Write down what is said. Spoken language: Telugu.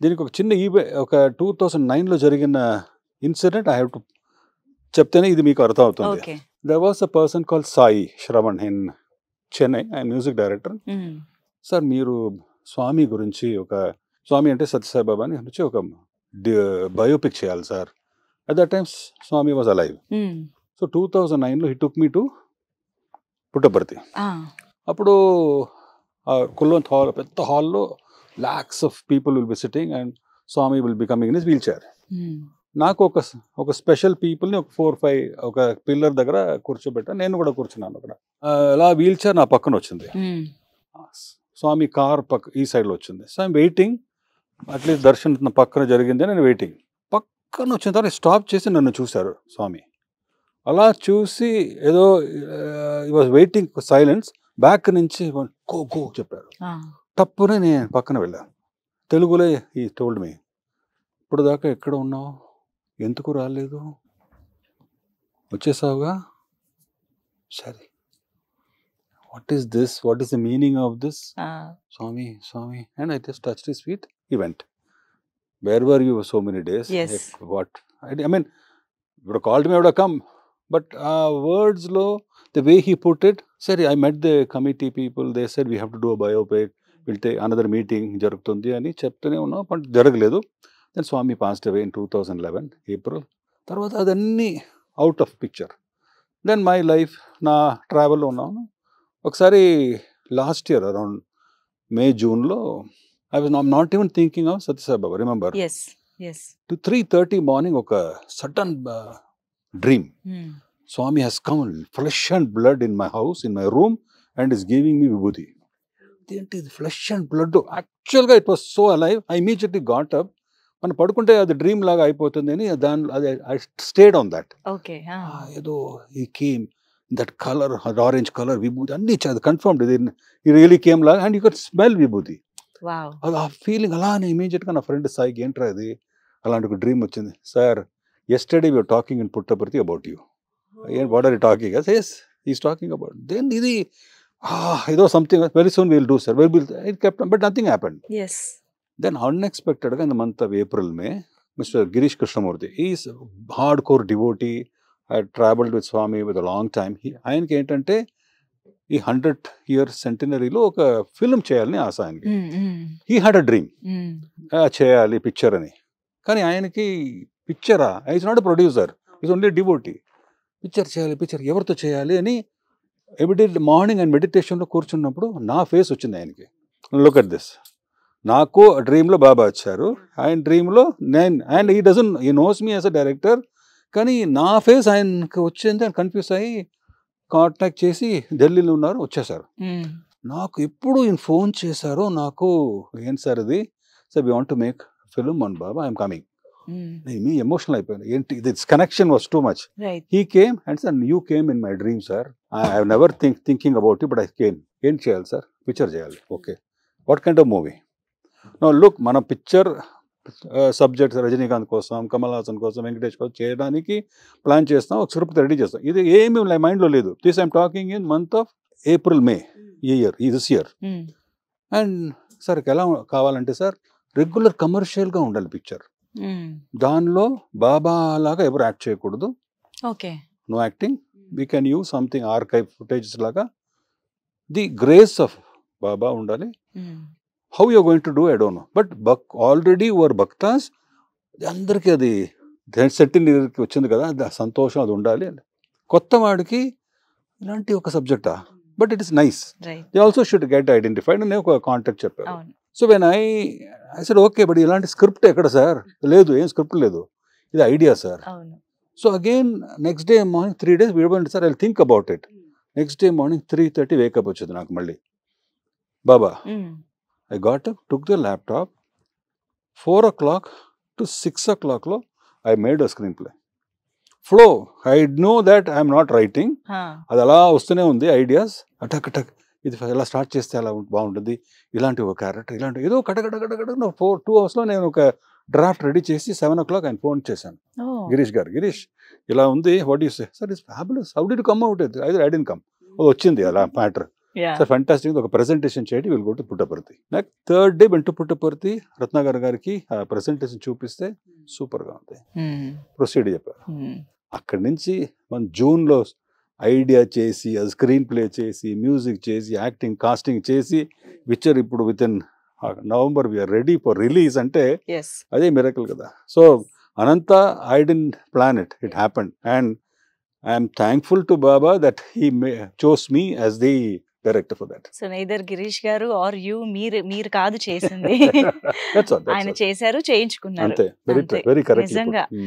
దీనికి ఒక చిన్న ఒక 2009లో జరిగిన ఇన్సిడెంట్ ఐ హావ్ టు చెప్తేనే ఇది మీకు అర్థమవుతుంది. Okay. There was a person called Sai Shravan in Chennai. ఆయన మ్యూజిక్ డైరెక్టర్. సార్ మీరు స్వామి గురించి స్వామి అంటే సత్యసాయి బాబా అని గురించి ఒక బయోపిక్ చేయాలి sir. At that time Swami was alive. So 2009లో he took me to Puttaparthi. అప్పుడు కుల్వంత్ హాల్, పెద్ద హాల్లో lakhs of people will be sitting and Swami will be coming in his wheelchair. నాకు ఒక స్పెషల్ పీపుల్ని ఒక 4-5 ఒక పిల్లర్ దగ్గర కూర్చోబెట్టా. నేను కూడా కూర్చున్నాను అక్కడ. అలా వీల్ చైర్ నా పక్కన వచ్చింది. స్వామి కార్ ఈ సైడ్లో వచ్చింది. సో ఐమ్ వెయిటింగ్, అట్లీస్ట్ దర్శనం నా పక్కన జరిగింది. నేను వెయిటింగ్. పక్కన వచ్చిన తర్వాత స్టాప్ చేసి నన్ను చూశారు స్వామి. అలా చూసి ఏదో వాజ్ వెయిటింగ్ సైలెన్స్. బ్యాక్ నుంచి గో గో చెప్పారు. తప్పునే నేను పక్కన వెళ్ళాను. తెలుగులో ఈ టోల్డ్ మీ, ఇప్పుడు దాకా ఎక్కడ ఉన్నావు, ఎందుకు రాలేదు, వచ్చేసావుగా, సరే what is this, what is the meaning of this, Swami Swami. And I just touched his feet, he went. Where were you so many days, what I mean ఇప్పుడు called me, would come. But ఆ వర్డ్స్లో the way he put it, సరే I met the committee people, they said we have to do a biopic, will take another meeting జరుగుతుంది అని చెప్తూనే ఉన్నాం, బట్ జరగలేదు. Then Swamy passed away in 2011 April. తర్వాత అదన్నీ out of picture. Then my life, నా ట్రావెల్లో ఉన్నాను. ఒకసారి లాస్ట్ ఇయర్ అరౌండ్ మే జూన్లో I was not even thinking of Sathya Sai Baba. Remember 3:30 morning ఒక sudden dream. Swami has come flesh and blood in my house, in my room, and is giving me vibhuti. ఏంటి ఫ్లెష్ అండ్ బ్లడ్, యాక్చువల్గా it was so alive. I immediately got up. మనం పడుకుంటే అది డ్రీమ్ లాగా అయిపోతుంది అని దాని అది ఐ స్టేడ్ ఆన్ దట్. ఏదో ఈ came that colour, orange colour విభూతి అన్ని కన్ఫర్మ్డ్ ఇది రియలీ కేమ్ లాగా. అండ్ యూ కెన్ స్మెల్ విభూతి. అది ఆ ఫీలింగ్ అలానే ఇమీడియట్గా నా ఫ్రెండ్ సాయికి, ఏంట్రా అది, అలాంటి ఒక డ్రీమ్ వచ్చింది. Sir yesterday we were talking in Puttaparthi about you. What are you talking? Yes, he's talking about. Then ఇది ఏదో something very soon we'll do, sir. It kept on, but nothing happened. Yes. Then unexpectedly in the month of April, May, Mr. Girish Krishnamurthy, he is a hardcore devotee. I had traveled with Swami with a long time. ఆయనకి ఏంటంటే ఈ 100-year centenaryలో ఒక ఫిల్మ్ చేయాలని ఆశ ఆయనకి. He had a dream. చేయాలి పిక్చర్ అని. కానీ ఆయనకి పిక్చరా, is not a producer, is only devotee. Picture చేయాలి, పిక్చర్ ఎవరితో చేయాలి అని ఎవ్రీడే మార్నింగ్ అండ్ మెడిటేషన్లో కూర్చున్నప్పుడు నా ఫేస్ వచ్చింది ఆయనకి. Look at this. నాకు డ్రీమ్లో బాబా వచ్చారు, ఆయన డ్రీమ్లో నేను. And he knows me as a director, కానీ నా ఫేస్ ఆయనకి వచ్చింది. ఆయన కన్ఫ్యూజ్ అయ్యి కాంటాక్ట్ చేసి ఢిల్లీలో ఉన్నారు, వచ్చేసారు. నాకు ఎప్పుడు ఈయన ఫోన్ చేశారో నాకు, ఏం సార్ ఇది, sir we want to make film on Baba, I'm coming. మీ ఎమోషనల్ అయిపోయింది. ఏంటి this connection was too much. He came and sir you came in my dream sir, I have never thinking about it, but I came. ఏం చేయాలి సార్, పిక్చర్ చేయాలి. Okay, what kind of movie? No look, మన పిక్చర్ సబ్జెక్ట్స్ రజనీకాంత్ కోసం, కమల్ హాసన్ కోసం, వెంకటేష్ కోసం చేయడానికి ప్లాన్ చేస్తాం, ఒక స్క్రిప్ట్ రెడీ చేస్తాం. ఇది ఏమీ మైండ్లో లేదు. This I'm talking in month of April, May this year. And sir ఎలా కావాలంటే సార్ రెగ్యులర్ కమర్షియల్గా ఉండాలి పిక్చర్. దానిలో బాబా లాగా ఎవరు యాక్ట్ చేయకూడదు. No acting. We can use something archive footages లాగా. ది గ్రేస్ ఆఫ్ బాబా ఉండాలి. How you going to do I don't know, but already your భక్తాస్ అందరికీ అది సెట్టింగ్ వచ్చింది కదా, అది సంతోషం, అది ఉండాలి. కొత్త వాడికి ఇలాంటి ఒక సబ్జెక్టా, but it is nice. They also should get identified అని ఒక కాంటాక్ట్ చెప్పారు. So when I said okay, but ఇలాంటి స్క్రిప్ట్ ఎక్కడ సార్? లేదు, ఏం స్క్రిప్ట్ లేదు, ఇది idea sir. So again next day morning 3 days వీడిపోయింది sir, I think about it. Next day morning 3:30 wake up వచ్చింది నాకు మళ్ళీ. Baba, I got up, took the laptop. 4 o'clock to 6 o'clock I made a screen play. Flow, I know that I'm not writing, అది అలా వస్తూనే ఉంది ఐడియాస్. అటక్ అటక్, ఇది ఎలా స్టార్ట్ చేస్తే అలా బాగుంటుంది, ఇలాంటి ఒక క్యారెక్టర్, ఇలాంటి ఏదో కటకట 2 hours నేను ఒక డ్రాఫ్ట్ రెడీ చేసి 7 o'clock ఆయన ఫోన్ చేశాను. గిరీష్ గారు, గిరీష్ ఇలా ఉంది, what you say? Sir it's fabulous, how did you come out? I didn't come. వచ్చింది అలా మ్యాటర్. Yeah. సార్ ఫ్యాంటాస్టిక్ ఒక ప్రెజెంటేషన్ చేయండి, విల్ గో టు పుట్టపర్తి. నాకు థర్డ్ డే వెంట పుట్టపర్తి రత్నాకర్ గారికి ఆ ప్రెజెంటేషన్ చూపిస్తే సూపర్గా ఉంది, ప్రొసీడ్ చెప్పారు. అక్కడి నుంచి మనం జూన్లో ఐడియా చేసి స్క్రీన్ ప్లే చేసి మ్యూజిక్ చేసి యాక్టింగ్ కాస్టింగ్ చేసి పిక్చర్ ఇప్పుడు with in November we are ready for release అంటే Yes. అదే మిరకల్ కదా. సో అనంత I didn't plan it, it happened and I'm thankful to Baba that he chose me as the director for that. So neither Girish గారు ఆర్ యూ మీరు కాదు చేసింది, That's all. ఆయన చేశారు, చేయించుకున్నారు. అంతే, వెరీ అంతే. Very correct. నిజంగా.